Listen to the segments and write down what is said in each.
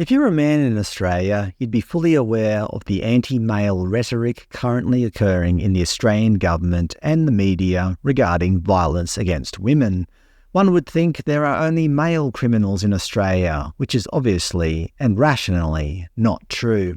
If you're a man in Australia, you'd be fully aware of the anti-male rhetoric currently occurring in the Australian government and the media regarding violence against women. One would think there are only male criminals in Australia, which is obviously and rationally not true.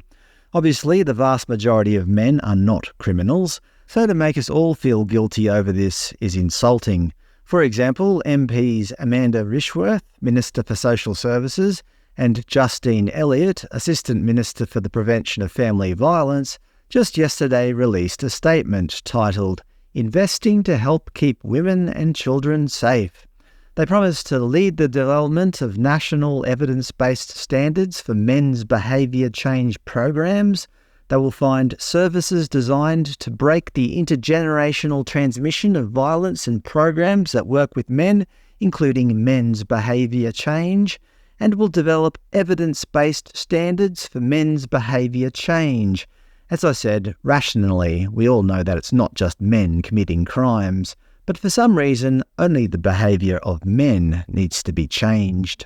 Obviously, the vast majority of men are not criminals, so to make us all feel guilty over this is insulting. For example, MPs Amanda Rishworth, Minister for Social Services, and Justine Elliot, Assistant Minister for the Prevention of Family Violence, just yesterday released a statement titled "Investing to Help Keep Women and Children Safe." They promised to lead the development of national evidence-based standards for men's behaviour change programs. They will find services designed to break the intergenerational transmission of violence and programs that work with men, including men's behaviour change, and will develop evidence-based standards for men's behaviour change. As I said, rationally, we all know that it's not just men committing crimes, but for some reason, only the behaviour of men needs to be changed.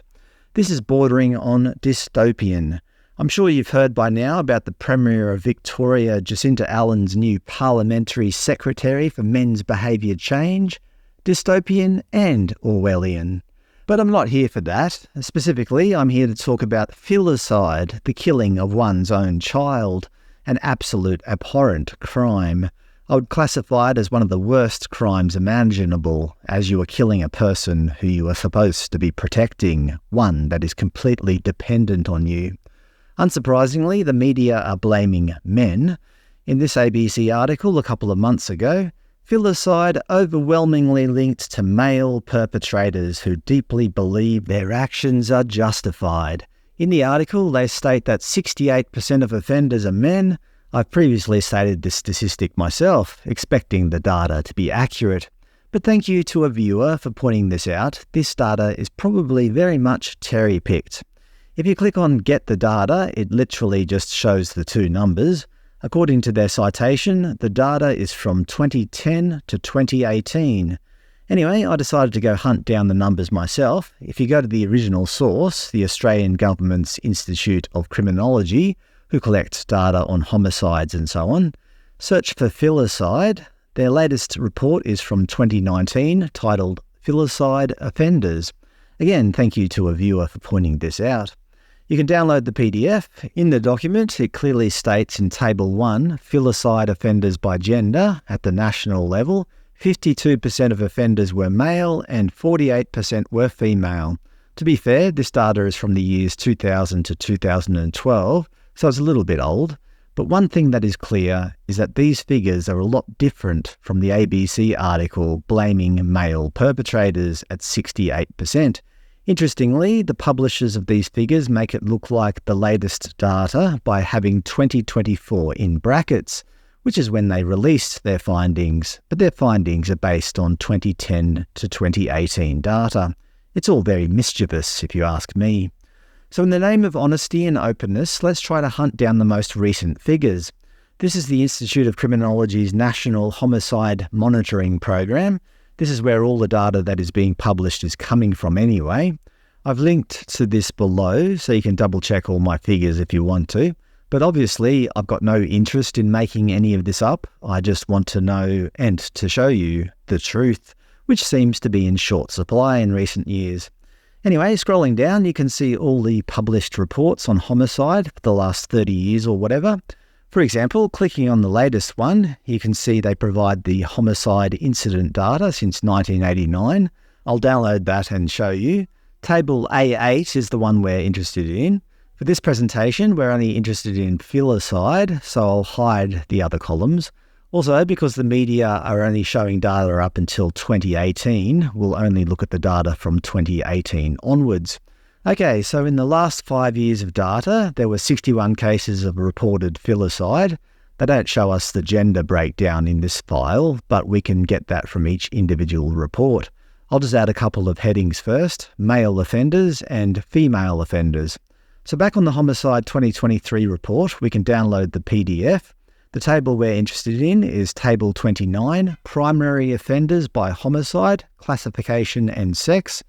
This is bordering on dystopian. I'm sure you've heard by now about the Premier of Victoria, Jacinta Allan's new Parliamentary Secretary for Men's Behaviour Change, Dystopian and Orwellian. But I'm not here for that. Specifically, I'm here to talk about Filicide, the killing of one's own child, an absolute abhorrent crime. I would classify it as one of the worst crimes imaginable, as you are killing a person who you are supposed to be protecting, one that is completely dependent on you. Unsurprisingly, the media are blaming men. In this ABC article a couple of months ago, Filicide overwhelmingly linked to male perpetrators who deeply believe their actions are justified. In the article, they state that 68% of offenders are men. I've previously stated this statistic myself, expecting the data to be accurate. But thank you to a viewer for pointing this out. This data is probably very much cherry-picked. If you click on Get the Data, it literally just shows the two numbers. According to their citation, the data is from 2010 to 2018. Anyway, I decided to go hunt down the numbers myself. If you go to the original source, the Australian Government's Institute of Criminology, who collects data on homicides and so on, search for Filicide. Their latest report is from 2019, titled Filicide Offenders. Again, thank you to a viewer for pointing this out. You can download the PDF. In the document, it clearly states in Table 1, Filicide offenders by gender at the national level, 52% of offenders were male and 48% were female. To be fair, this data is from the years 2000 to 2012, so it's a little bit old. But one thing that is clear is that these figures are a lot different from the ABC article blaming male perpetrators at 68%. Interestingly, the publishers of these figures make it look like the latest data by having 2024 in brackets, which is when they released their findings, but their findings are based on 2010 to 2018 data. It's all very mischievous, if you ask me. So in the name of honesty and openness, let's try to hunt down the most recent figures. This is the Institute of Criminology's National Homicide Monitoring Program. This is where all the data that is being published is coming from anyway. I've linked to this below, so you can double check all my figures if you want to. But obviously, I've got no interest in making any of this up. I just want to know and to show you the truth, which seems to be in short supply in recent years. Anyway, scrolling down, you can see all the published reports on homicide for the last 30 years or whatever. For example, clicking on the latest one, you can see they provide the homicide incident data since 1989. I'll download that and show you. Table A8 is the one we're interested in. For this presentation, we're only interested in Filicide, so I'll hide the other columns. Also, because the media are only showing data up until 2018, we'll only look at the data from 2018 onwards. Okay, so in the last 5 years of data, there were 61 cases of reported Filicide. They don't show us the gender breakdown in this file, but we can get that from each individual report. I'll just add a couple of headings first, male offenders and female offenders. So back on the Homicide 2023 report, we can download the PDF. The table we're interested in is Table 29, Primary Offenders by Homicide, Classification and Sex.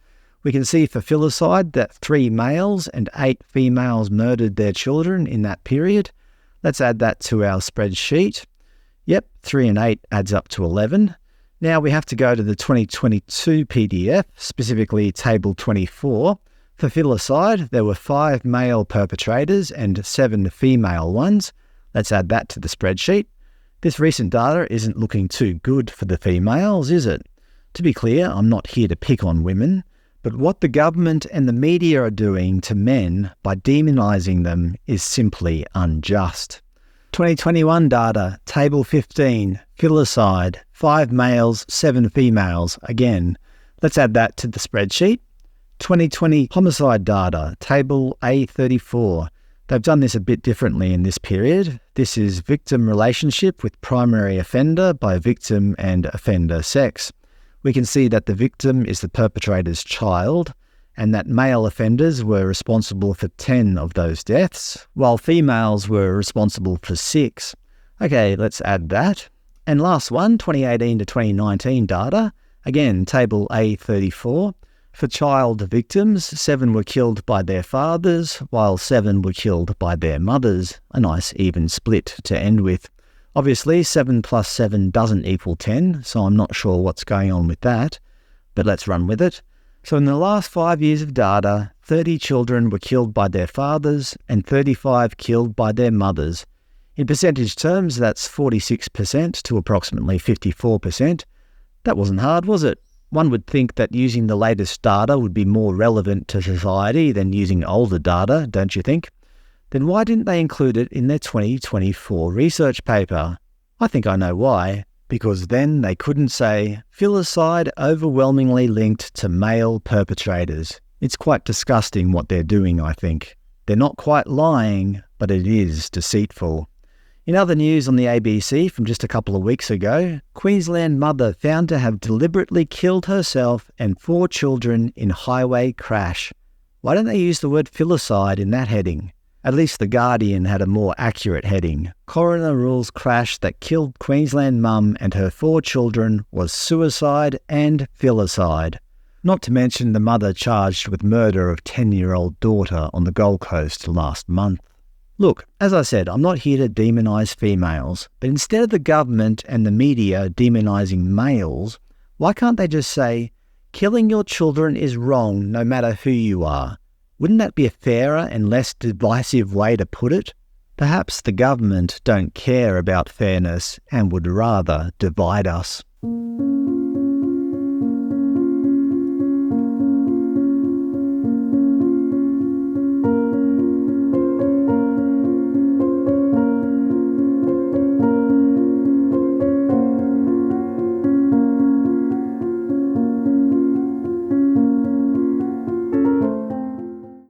We can see for filicide that 3 males and 8 females murdered their children in that period. Let's add that to our spreadsheet. Yep, 3 and 8 adds up to 11. Now we have to go to the 2022 PDF, specifically Table 24. For filicide, there were 5 male perpetrators and 7 female ones. Let's add that to the spreadsheet. This recent data isn't looking too good for the females, is it? To be clear, I'm not here to pick on women, but what the government and the media are doing to men by demonising them is simply unjust. 2021 data, Table 15, filicide, 5 males, 7 females. Again, let's add that to the spreadsheet. 2020 homicide data, Table A34. They've done this a bit differently in this period. This is victim relationship with primary offender by victim and offender sex. We can see that the victim is the perpetrator's child, and that male offenders were responsible for 10 of those deaths, while females were responsible for 6. Okay, let's add that. And last one, 2018 to 2019 data, again, Table A34. For child victims, 7 were killed by their fathers, while 7 were killed by their mothers. A nice even split to end with. Obviously, 7 plus 7 doesn't equal 10, so I'm not sure what's going on with that, but let's run with it. So in the last 5 years of data, 30 children were killed by their fathers and 35 killed by their mothers. In percentage terms, that's 46% to approximately 54%. That wasn't hard, was it? One would think that using the latest data would be more relevant to society than using older data, don't you think? Then why didn't they include it in their 2024 research paper? I think I know why. Because then they couldn't say, filicide overwhelmingly linked to male perpetrators. It's quite disgusting what they're doing, I think. They're not quite lying, but it is deceitful. In other news on the ABC from just a couple of weeks ago, Queensland mother found to have deliberately killed herself and 4 children in highway crash. Why don't they use the word filicide in that heading? At least The Guardian had a more accurate heading. Coroner rules crash that killed Queensland mum and her 4 children was suicide and filicide. Not to mention the mother charged with murder of 10-year-old daughter on the Gold Coast last month. Look, as I said, I'm not here to demonise females, but instead of the government and the media demonising males, why can't they just say, killing your children is wrong no matter who you are? Wouldn't that be a fairer and less divisive way to put it? Perhaps the government don't care about fairness and would rather divide us.